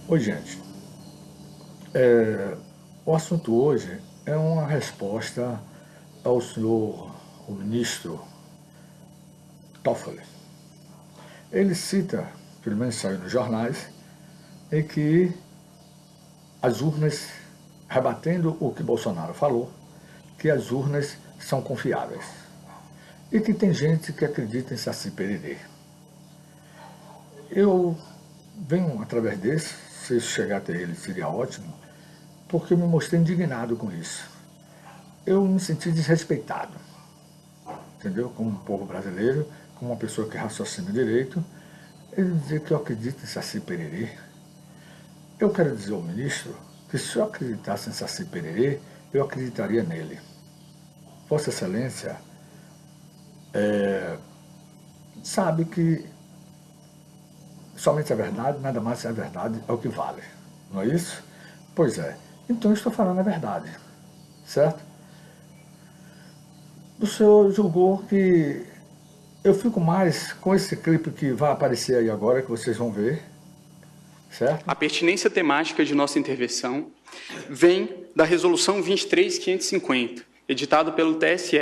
Oi, gente. O assunto hoje é uma resposta ao senhor, o ministro Toffoli. Ele cita, pelo menos saiu nos jornais, em que as urnas, rebatendo o que Bolsonaro falou, que as urnas são confiáveis. E que tem gente que acredita em Saci Pererê. Eu venho através desse, se chegar até ele seria ótimo, porque eu me mostrei indignado com isso. Eu me senti desrespeitado, entendeu? Como um povo brasileiro, como uma pessoa que raciocina direito, ele dizer que eu acredito em Saci Pererê. Eu quero dizer ao ministro que se eu acreditasse em Saci Pererê, eu acreditaria nele. Vossa Excelência sabe que somente a verdade, nada mais é a verdade, é o que vale. Não é isso? Pois é. Então eu estou falando a verdade, certo? O senhor julgou que eu fico mais com esse clipe que vai aparecer aí agora, que vocês vão ver, certo? A pertinência temática de nossa intervenção vem da Resolução 23.550, editada pelo TSE,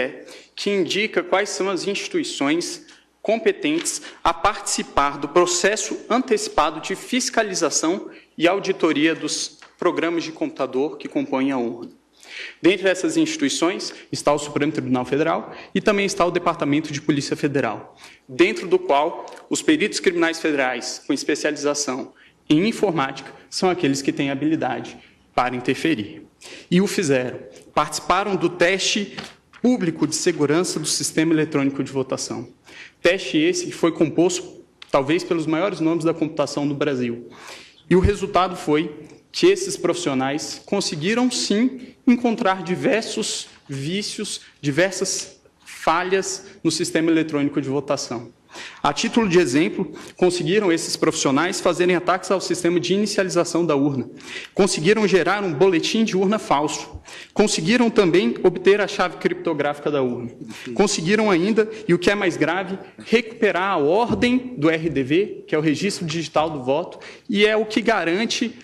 que indica quais são as instituições competentes a participar do processo antecipado de fiscalização e auditoria dos programas de computador que compõem a urna. Dentre essas instituições está o Supremo Tribunal Federal e também está o Departamento de Polícia Federal, dentro do qual os peritos criminais federais com especialização em informática são aqueles que têm habilidade para interferir. E o fizeram. Participaram do teste público de segurança do sistema eletrônico de votação. Teste esse que foi composto, talvez, pelos maiores nomes da computação no Brasil. E o resultado foi que esses profissionais conseguiram, sim, encontrar diversos vícios, diversas falhas no sistema eletrônico de votação. A título de exemplo, conseguiram esses profissionais fazerem ataques ao sistema de inicialização da urna. Conseguiram gerar um boletim de urna falso. Conseguiram também obter a chave criptográfica da urna. Conseguiram ainda, e o que é mais grave, recuperar a ordem do RDV, que é o Registro Digital do Voto, e é o que garante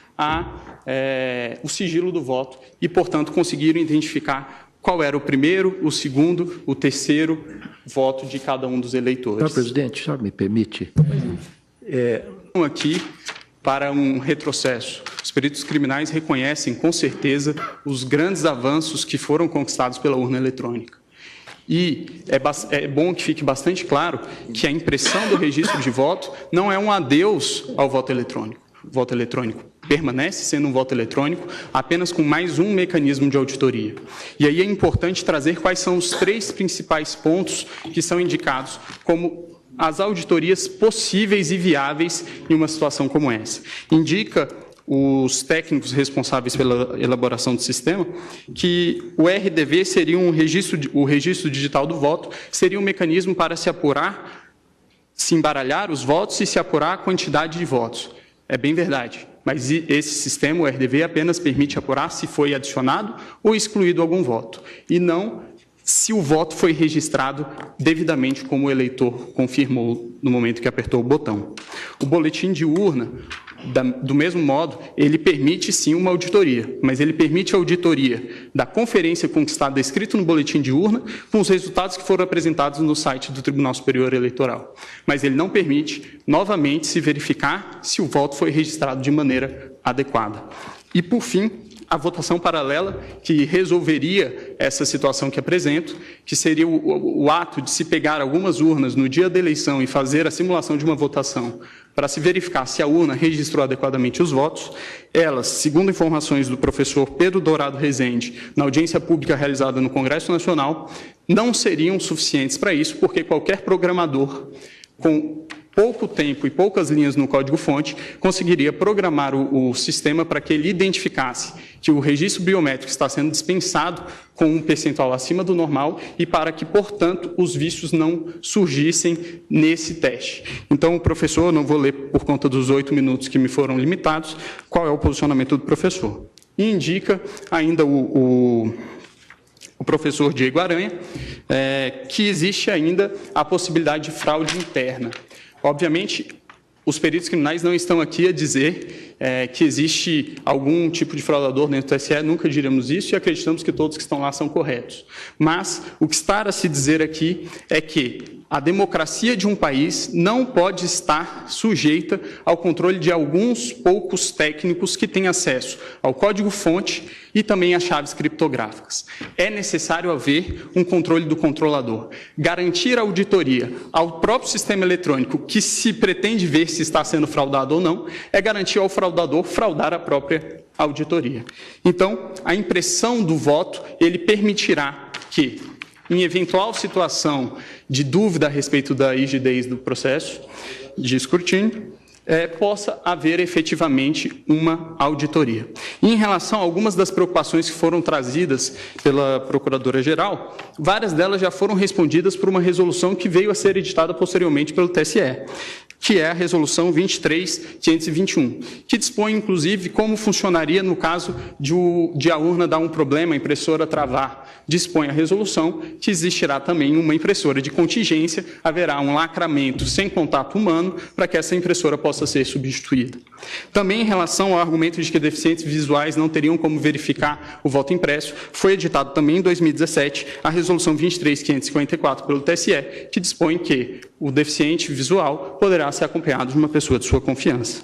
o sigilo do voto. E, portanto, conseguiram identificar qual era o primeiro, o segundo, o terceiro voto de cada um dos eleitores. Senhor presidente, o senhor me permite? Aqui, para um retrocesso, os peritos criminais reconhecem, com certeza, os grandes avanços que foram conquistados pela urna eletrônica. E é bom que fique bastante claro que a impressão do registro de voto não é um adeus ao voto eletrônico. O voto eletrônico permanece sendo um voto eletrônico, apenas com mais um mecanismo de auditoria. E aí é importante trazer quais são os três principais pontos que são indicados como as auditorias possíveis e viáveis em uma situação como essa. Indica os técnicos responsáveis pela elaboração do sistema que o RDV seria o registro digital do voto, seria um mecanismo para se apurar, se embaralhar os votos e se apurar a quantidade de votos. É bem verdade, mas esse sistema, o RDV, apenas permite apurar se foi adicionado ou excluído algum voto, e não se o voto foi registrado devidamente como o eleitor confirmou no momento que apertou o botão. O boletim de urna, do mesmo modo, ele permite sim uma auditoria, mas ele permite a auditoria da conferência conquistada escrito no boletim de urna com os resultados que foram apresentados no site do Tribunal Superior Eleitoral. Mas ele não permite, novamente, se verificar se o voto foi registrado de maneira adequada. E, por fim, a votação paralela, que resolveria essa situação que apresento, que seria o ato de se pegar algumas urnas no dia da eleição e fazer a simulação de uma votação para se verificar se a urna registrou adequadamente os votos. Elas, segundo informações do professor Pedro Dourado Rezende, na audiência pública realizada no Congresso Nacional, não seriam suficientes para isso, porque qualquer programador com pouco tempo e poucas linhas no código-fonte, conseguiria programar o sistema para que ele identificasse que o registro biométrico está sendo dispensado com um percentual acima do normal e para que, portanto, os vícios não surgissem nesse teste. Então, professor, não vou ler por conta dos 8 minutos que me foram limitados, qual é o posicionamento do professor. E indica ainda o professor Diego Aranha, que existe ainda a possibilidade de fraude interna. Obviamente, os peritos criminais não estão aqui a dizer que existe algum tipo de fraudador dentro do TSE, nunca diremos isso e acreditamos que todos que estão lá são corretos. Mas o que está a se dizer aqui é que a democracia de um país não pode estar sujeita ao controle de alguns poucos técnicos que têm acesso ao código-fonte e também às chaves criptográficas. É necessário haver um controle do controlador. Garantir a auditoria ao próprio sistema eletrônico que se pretende ver se está sendo fraudado ou não, é garantir ao fraudador fraudar a própria auditoria. Então, a impressão do voto, ele permitirá que, em eventual situação de dúvida a respeito da rigidez do processo de escrutínio, possa haver efetivamente uma auditoria. E em relação a algumas das preocupações que foram trazidas pela Procuradora-Geral, várias delas já foram respondidas por uma resolução que veio a ser editada posteriormente pelo TSE, que é a Resolução 23.521, que dispõe, inclusive, como funcionaria no caso de a urna dar um problema, a impressora travar. Dispõe a resolução que existirá também uma impressora de contingência, haverá um lacramento sem contato humano para que essa impressora possa ser substituída. Também em relação ao argumento de que deficientes visuais não teriam como verificar o voto impresso, foi editado também em 2017 a Resolução 23.554 pelo TSE, que dispõe que o deficiente visual poderá ser acompanhado de uma pessoa de sua confiança.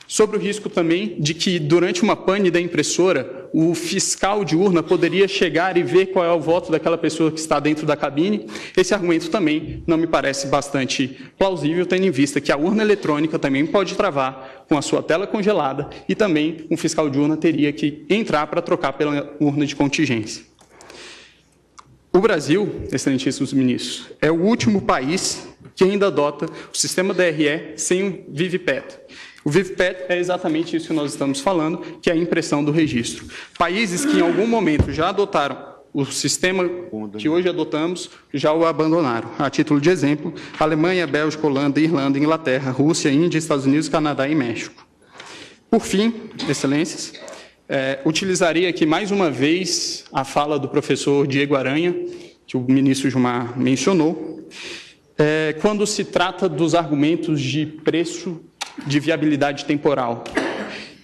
Sobre o risco também de que, durante uma pane da impressora, o fiscal de urna poderia chegar e ver qual é o voto daquela pessoa que está dentro da cabine, esse argumento também não me parece bastante plausível, tendo em vista que a urna eletrônica também pode travar com a sua tela congelada e também um fiscal de urna teria que entrar para trocar pela urna de contingência. O Brasil, excelentíssimos ministros, é o último país que ainda adota o sistema DRE sem o VIVPET. O VIVPET é exatamente isso que nós estamos falando, que é a impressão do registro. Países que em algum momento já adotaram o sistema que hoje adotamos, já o abandonaram. A título de exemplo, Alemanha, Bélgica, Holanda, Irlanda, Inglaterra, Rússia, Índia, Estados Unidos, Canadá e México. Por fim, excelências, utilizaria aqui mais uma vez a fala do professor Diego Aranha, que o ministro Gilmar mencionou, quando se trata dos argumentos de preço de viabilidade temporal.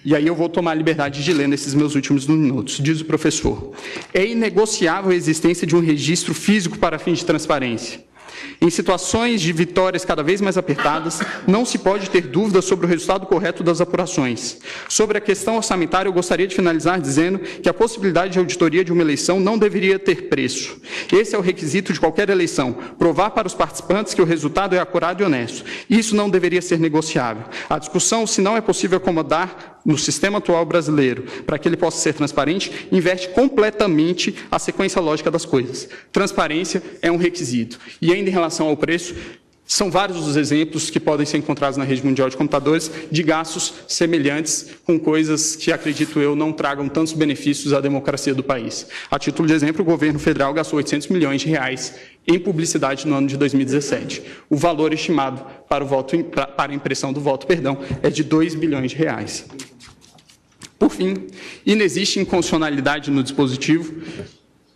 E aí eu vou tomar a liberdade de ler nesses meus últimos minutos. Diz o professor: é inegociável a existência de um registro físico para fins de transparência. Em situações de vitórias cada vez mais apertadas, não se pode ter dúvida sobre o resultado correto das apurações. Sobre a questão orçamentária, eu gostaria de finalizar dizendo que a possibilidade de auditoria de uma eleição não deveria ter preço. Esse é o requisito de qualquer eleição, provar para os participantes que o resultado é acurado e honesto. Isso não deveria ser negociável. A discussão, se não é possível acomodar no sistema atual brasileiro, para que ele possa ser transparente, inverte completamente a sequência lógica das coisas. Transparência é um requisito. E ainda em relação ao preço, são vários os exemplos que podem ser encontrados na rede mundial de computadores de gastos semelhantes com coisas que, acredito eu, não tragam tantos benefícios à democracia do país. A título de exemplo, o governo federal gastou 800 milhões de reais em publicidade no ano de 2017. O valor estimado para a impressão do voto, é de 2 bilhões de reais. Por fim, inexiste inconstitucionalidade no dispositivo.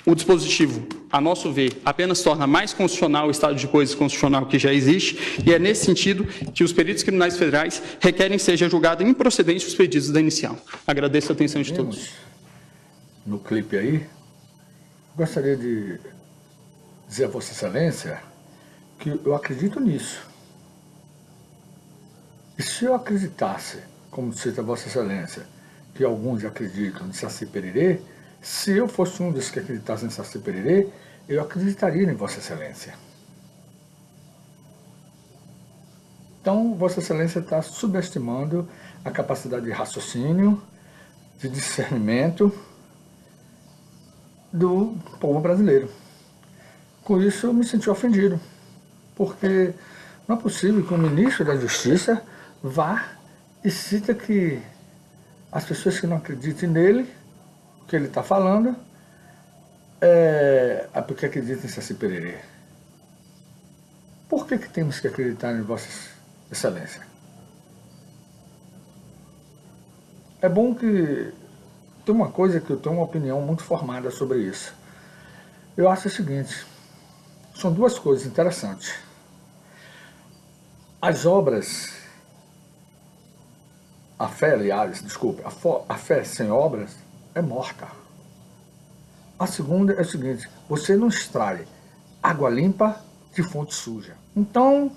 O dispositivo, a nosso ver, apenas torna mais constitucional o estado de coisas constitucional que já existe, e é nesse sentido que os peritos criminais federais requerem que seja julgado improcedente os pedidos da inicial. Agradeço a atenção de todos. No clipe aí, gostaria de dizer a Vossa Excelência que eu acredito nisso. E se eu acreditasse, como disse a Vossa Excelência, que alguns acreditam em Saci Pererê, se eu fosse um dos que acreditassem em Saci Pererê, eu acreditaria em Vossa Excelência. Então, Vossa Excelência está subestimando a capacidade de raciocínio, de discernimento do povo brasileiro. Com isso, eu me senti ofendido, porque não é possível que o ministro da Justiça vá e cita que as pessoas que não acreditem nele, o que ele está falando, é porque acreditam em Saci Pererê. Por que temos que acreditar em Vossa Excelência? É bom que... Tem uma coisa que eu tenho uma opinião muito formada sobre isso. Eu acho o seguinte, são duas coisas interessantes. As obras a fé, aliás, desculpe, a fé sem obras é morta. A segunda é o seguinte, você não extrai água limpa de fonte suja. Então,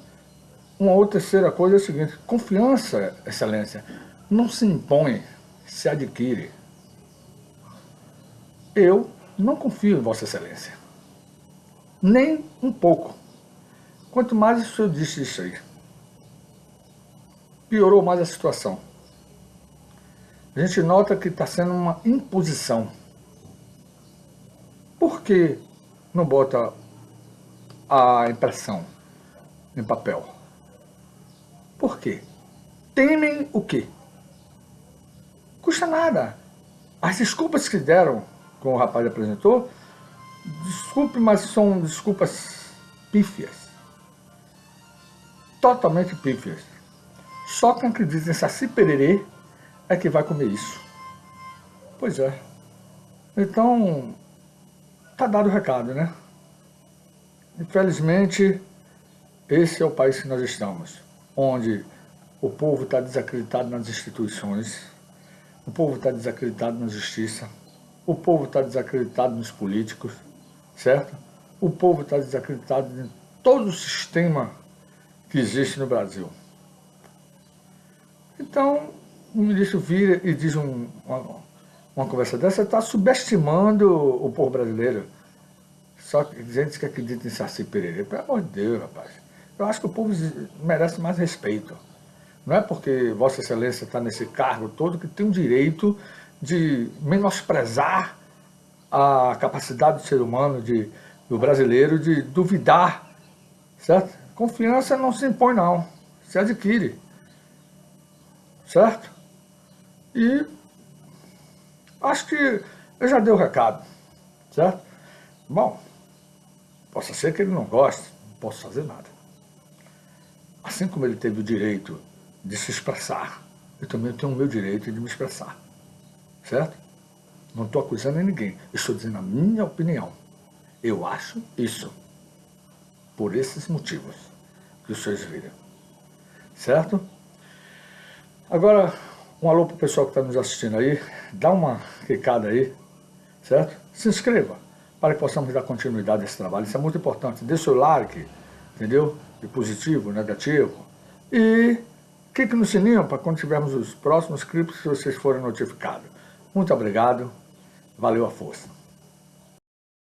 uma outra terceira coisa é o seguinte, confiança, excelência, não se impõe, se adquire. Eu não confio em Vossa Excelência, nem um pouco. Quanto mais o senhor disse isso aí, piorou mais a situação. A gente nota que está sendo uma imposição. Por que não bota a impressão em papel? Por quê? Temem o quê? Custa nada. As desculpas que deram, como o rapaz apresentou, desculpe, mas são desculpas pífias. Totalmente pífias. Só quem acredita em Saci Pererê é que vai comer isso. Pois é. Então, tá dado o recado, né? Infelizmente, esse é o país que nós estamos, onde o povo está desacreditado nas instituições, o povo está desacreditado na justiça, o povo está desacreditado nos políticos, certo? O povo está desacreditado em todo o sistema que existe no Brasil. Então, o ministro vira e diz uma conversa dessa, está subestimando o povo brasileiro. Só que gente que acredita em Saci Pererê, pelo amor de Deus, rapaz. Eu acho que o povo merece mais respeito. Não é porque Vossa Excelência está nesse cargo todo que tem o direito de menosprezar a capacidade do ser humano, do brasileiro, de duvidar, certo? Confiança não se impõe, não. Se adquire. Certo? E acho que eu já dei o recado, certo? Bom, possa ser que ele não goste, não posso fazer nada. Assim como ele teve o direito de se expressar, eu também tenho o meu direito de me expressar, certo? Não estou acusando ninguém, eu estou dizendo a minha opinião. Eu acho isso, por esses motivos que os senhores viram, certo? Agora, um alô para o pessoal que está nos assistindo aí, dá uma clicada aí, certo? Se inscreva, para que possamos dar continuidade a esse trabalho, isso é muito importante. Dê seu like, entendeu? De positivo, negativo. E clique no sininho para quando tivermos os próximos clipes, vocês forem notificados. Muito obrigado, valeu a força.